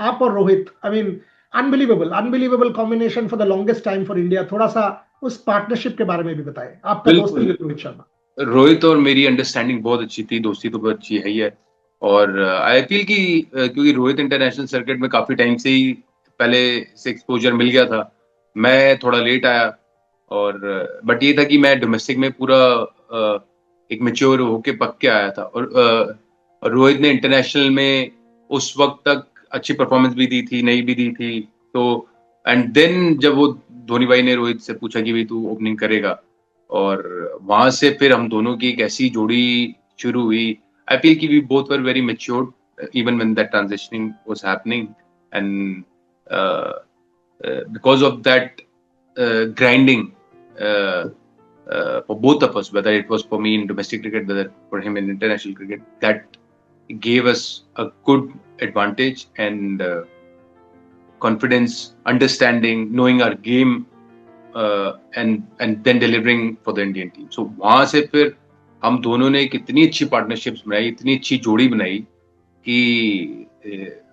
आप और Rohit, I mean unbelievable unbelievable combination for the longest time for India. थोड़ा सा उस पार्टनरशिप के बारे में भी बताएं, आपका दोस्ती बिल्कुल। विद रोहित शर्मा। रोहित और मेरी अंडरस्टैंडिंग बहुत अच्छी थी, दोस्ती तो बहुत अच्छी है ही है। और आई फील कि क्योंकि रोहित इंटरनेशनल सर्किट में काफी टाइम से ही पहले से एक्सपोजर मिल गया था, मैं थोड़ा लेट आया। और बट ये था कि मैं डोमेस्टिक में पूरा एक मेच्योर होके पक के आया था। और रोहित ने इंटरनेशनल में उस वक्त तक अच्छी परफॉर्मेंस भी दी थी, नहीं भी दी थी। तो एंड देन जब वो धोनी भाई ने रोहित से पूछा कि भाई तू ओपनिंग करेगा, और वहां से फिर हम दोनों की एक ऐसी जोड़ी शुरू हुई। आई फील कि we both were very matured even when that transitioning was happening. And because of that grinding uh, for both of us, whether it was for me in domestic cricket, whether for him in international cricket, that gave us a good advantage and confidence, understanding, knowing our game, and then delivering for the Indian team. So वहां से फिर हम दोनों ने एक इतनी अच्छी partnerships बनाई, इतनी अच्छी जोड़ी बनाई कि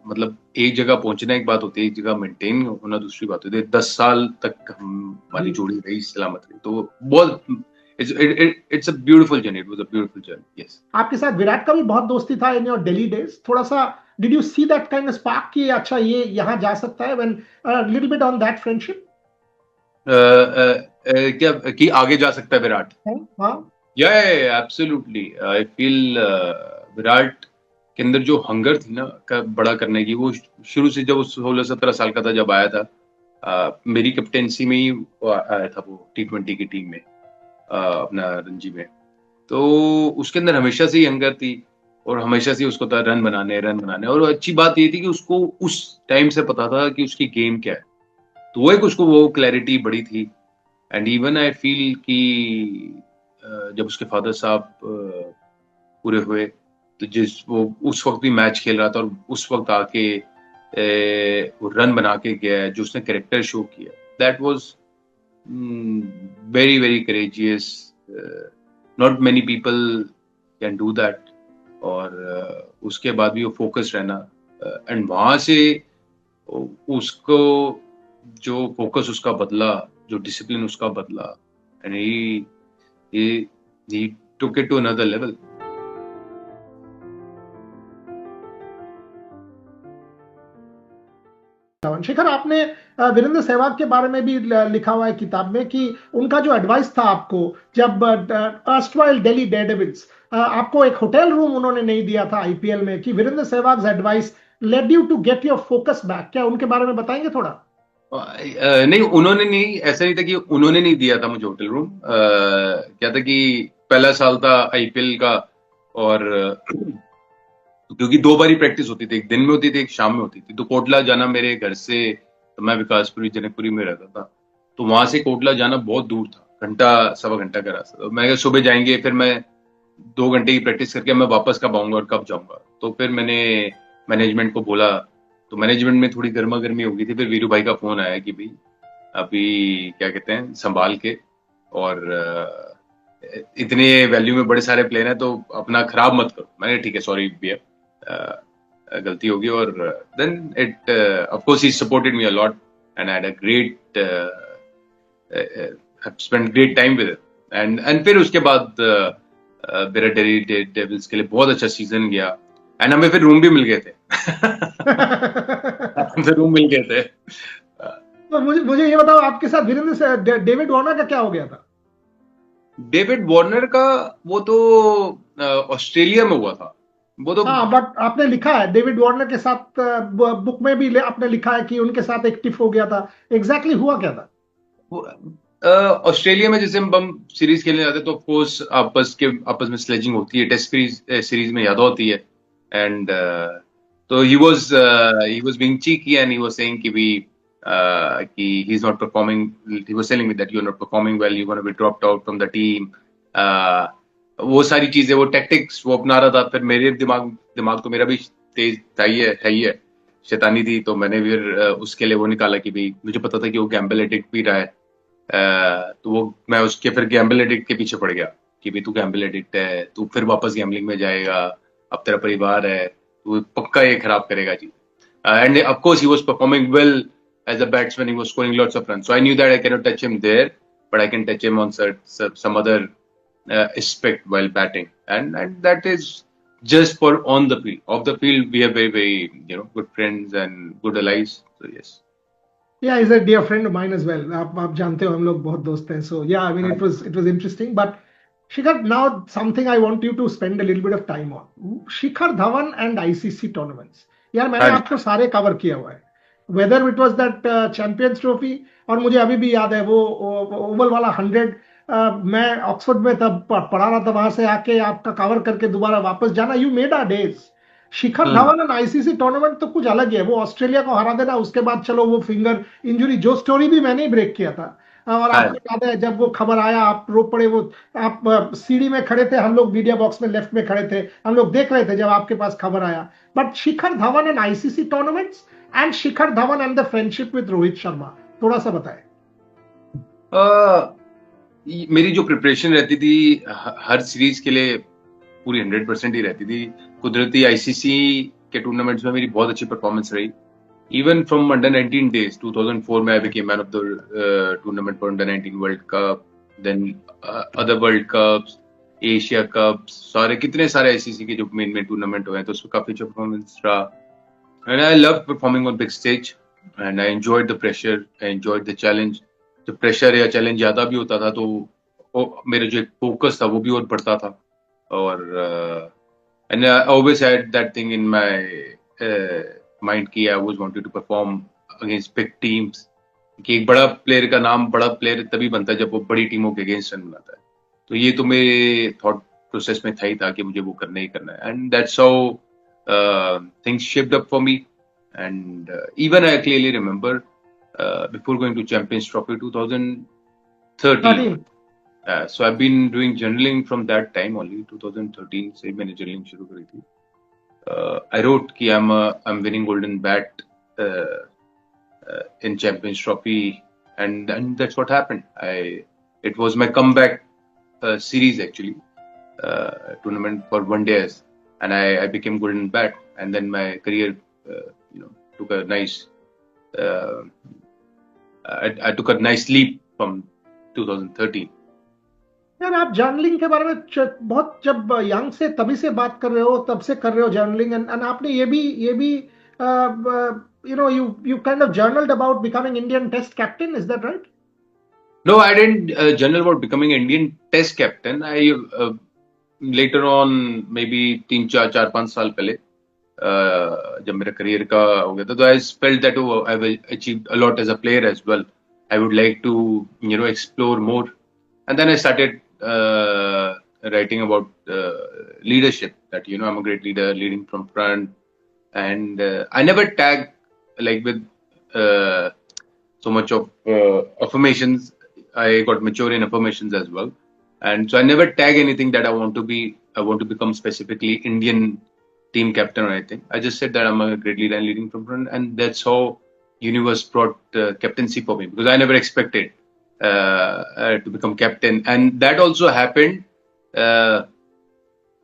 मतलब एक जगह पहुंचना एक बात होती है, एक जगह मेंटेन होना दूसरी बात होती है। 10 साल तक हमारी जी, जोड़ी रही सलामत रही, तो बहुत it's a beautiful journey, it was a beautiful journey. Yes. आपके साथ विराट का भी बहुत दोस्ती था इन योर दिल्ली डेज। थोड़ा सा did you see that kind of spark कि अच्छा ये यहाँ जा सकता है, when little bit on that friendship? क्या कि आगे जा सकता है विराट? हाँ। या एब्सोल्युटली आई फील विराट के अंदर जो हंगर थी ना बड़ा करने की, वो शुरू से जब वो 16-17 साल का था जब आया था, मेरी कैप्टेंसी में ही वो आया था, वो T20 की टीम में, अपना रणजी में। तो उसके अंदर हमेशा से ही हंगर थी, और हमेशा से उसको था रन बनाने। और अच्छी बात ये थी कि उसको उस टाइम से पता था कि उसकी गेम क्या है, तो वो एक उसको वो क्लैरिटी बड़ी थी। एंड इवन आई फील कि जब उसके फादर साहब पूरे हुए, तो जिस वो उस वक्त भी मैच खेल रहा था, और उस वक्त आके वो रन बना के गया है, जो उसने कैरेक्टर शो किया, that was very very courageous. Not many people can do that. और उसके बाद भी वो फोकस रहना, एंड वहां से उसको जो फोकस उसका बदला, जो डिसिप्लिन उसका बदला, and he took it to another level. Shekhar, आपने वीरेंद्र सहवाग के बारे में भी लिखा हुआ है किताब में कि उनका जो एडवाइस था आपको, जब अर्स्टवाइल दिल्ली डेयरडेविल्स, आपको एक होटल रूम उन्होंने नहीं दिया था आईपीएल में, कि Virender Sehwag advice led you to get your focus back. क्या उनके बारे में बताएंगे थोड़ा? नहीं, उन्होंने नहीं, ऐसा नहीं था कि उन्होंने नहीं दिया था मुझे होटल रूम। क्या था कि पहला साल था आईपीएल का, और क्योंकि 2 बारी प्रैक्टिस होती थी, एक दिन में होती थी, एक शाम में होती थी। तो कोटला जाना मेरे घर से, तो मैं विकासपुरी जनकपुरी में रहता था, तो वहां से कोटला जाना बहुत दूर था, घंटा सवा घंटा का रास्ता। तो मैं कहा सुबह जाएंगे, फिर मैं 2 घंटे की प्रैक्टिस करके मैं वापस कब आऊंगा और कब जाऊंगा। तो फिर मैंने मैनेजमेंट को बोला, तो मैनेजमेंट में थोड़ी गर्मा गर्मी हो गई थी। फिर वीरू भाई का फोन आया कि भाई अभी क्या कहते हैं, संभाल के, और इतने वैल्यू में बड़े सारे प्लेयर हैं, तो अपना खराब मत करो। मैंने ठीक है, सॉरी भैया, गलती होगी। और then it of course he supported me a lot, and I had a great spend great time with. एंड फिर उसके बाद मेरा दिल्ली डेविल्स के लिए बहुत अच्छा सीजन गया, एंड हमें फिर रूम भी मिल गए थे। हमें रूम मिल गए थे। तो मुझे मुझे ये बताओ, आपके साथ डेविड वार्नर का क्या हो गया था? डेविड वार्नर का, वो तो ऑस्ट्रेलिया में हुआ था, वो तो। हाँ, बट आपने लिखा है डेविड वार्नर के साथ, बुक में भी आपने लिखा है कि उनके साथ एक टिफ हो गया था। एग्जैक्टली हुआ क्या था? ऑस्ट्रेलिया में जैसे हम सीरीज खेलने जाते हैं, तो ऑफकोर्स आपस में स्लेजिंग होती है, टेस्ट सीरीज में ज्यादा होती है। एंड तो he was being cheeky, and he was saying कि he is not performing, he was telling me that you are not performing well, you gonna be dropped out from the team. वो सारी चीजें, वो tactics वो अपना रहा था। फिर मेरे दिमाग दिमाग तो मेरा भी तेज था ही है, शैतानी थी। तो मैंने फिर उसके लिए वो निकाला कि भाई मुझे पता था कि वो गैम्बल एडिक्ट भी रहा है। तो वो मैं उसके फिर गैम्बल एडिक्ट के पीछे पड़ गया कि भाई तू गैम्बल एडिक्ट है, तू फिर वापस गैम्बलिंग में जाएगा, अब तेरा परिवार है, तू पक्का ये खराब करेगा जी। And of course, he was performing well as a batsman. He was scoring lots of runs. So I knew that I cannot touch him there, but I can touch him on some other aspect while batting. And that is just for on the field. Off the field, we are very, very, good friends and good allies. So yes. Yeah, he's a dear friend of mine as well. आप जानते हो हम लोग बहुत दोस्त हैं. So yeah, I mean it was interesting. But Shikhar, now something I want you to spend a little bit of time on. Shikhar Dhawan and ICC tournaments. यार मैंने हाँ जी. आपको सारे कवर किया हुआ है. Whether it was that champions trophy, और मुझे अभी भी याद है वो ओवल वाला 100, मैं ऑक्सफोर्ड में तब पढ़ा रहा था, वहां से आके आपका कवर करके दोबारा वापस जाना. You made our days. Shikhar Dhawan and ICC tournament तो कुछ अलग ही है. वो ऑस्ट्रेलिया को हरा देना, उसके बाद चलो वो फिंगर इंजरी, जो स्टोरी भी मैंने ही ब्रेक किया था. और हाँ आपको याद है जब वो खबर आया आप रो पड़े. वो आप सीढ़ी में खड़े थे, हम लोग मीडिया बॉक्स में लेफ्ट में खड़े थे, हम लोग देख रहे थे जब आपके पास खबर आया. But Shikhar Dhawan and ICC tournaments and Shikhar Dhawan and the friendship with Rohit Sharma, थोड़ा सा बताएं. मेरी जो प्रिपरेशन रहती थी हर सीरीज के लिए पूरी 100% ही रहती थी. कुदरती आईसीसी के टूर्नामेंट्स में मेरी बहुत अच्छी परफॉर्मेंस रही. इवन फ्रॉम अंडर 19 डेज 2004 में I became man of the tournament for under 19 world cup, then other world cups, Asia cups, सारे कितने सारे आईसीसी के जो मेन टूर्नामेंट हुए हैं, तो उसमें काफी अच्छा परफॉर्मेंस रहा. And I love performing on big stage and I enjoyed the pressure, I enjoyed the challenge. जब प्रेशर या चैलेंज ज्यादा भी होता था तो मेरा जो एक फोकस था वो भी और बढ़ता था. और and I always had that thing in my mind कि I was wanted to perform against big teams. कि एक बड़ा प्लेयर का नाम बड़ा प्लेयर तभी बनता है जब वो बड़ी टीमों के अगेंस्ट रन बनाता है. तो ये तो मेरे थॉट प्रोसेस में था ही था कि मुझे वो करना ही करना है. And that's how things shaped up for me. And even I clearly remember before going to Champions Trophy 2013. So I've been doing journaling from that time only. 2013 से मैंने journaling शुरू करी थी. I wrote कि I'm winning golden bat in Champions Trophy, and that's what happened. It was my comeback series actually, tournament for one days, and I became golden bat, and then my career took a nice. I took a nice leap from 2013. यार आप journaling के बारे में बहुत जब young से तभी से बात कर रहे हो, तब से कर रहे हो जर्नलिंग. एंड आपने ये भी you kind of journaled about becoming Indian Test captain, is that right? No, I didn't journal about becoming Indian Test captain. I later on maybe 3-4-5 साल पहले जब मेरा करियर का हो गया था, तो I felt that I have achieved a lot as a player as well. I would like to explore more. And then I started writing about leadership, that I'm a great leader, leading from front. And I never tag like with so much of affirmations. I got mature in affirmations as well, and so I never tag anything that I want to become specifically Indian team captain or anything. I just said that I'm a great leader and leading from front, and that's how universe brought captaincy for me, because I never expected to become captain. And that also happened.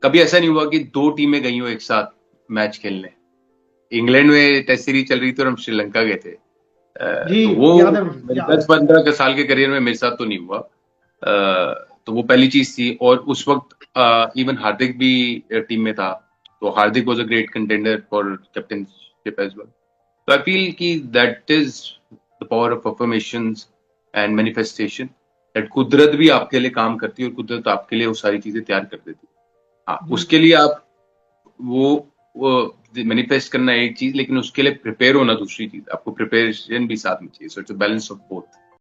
कभी ऐसा नहीं हुआ कि दो टीमें गई हो एक साथ मैच खेलने. इंग्लैंड में टेस्ट सीरीज चल रही थी और हम श्रीलंका गए थे. तो वो 10-15 साल के करियर में मेरे साथ तो नहीं हुआ. तो वो पहली चीज थी. और उस वक्त इवन हार्दिक भी टीम में था, तो Hardik was a great contender for captainship as well. तो आई फील कि that is the power of affirmations and manifestation, that कुदरत भी आपके लिए काम करती है और कुदरत आपके लिए वो सारी चीजें तैयार कर देती है. हाँ, उसके लिए आप वो मैनिफेस्ट करना एक चीज, लेकिन उसके लिए प्रिपेयर होना दूसरी चीज. आपको प्रिपरेशन भी साथ में चाहिए. So it's a balance of both.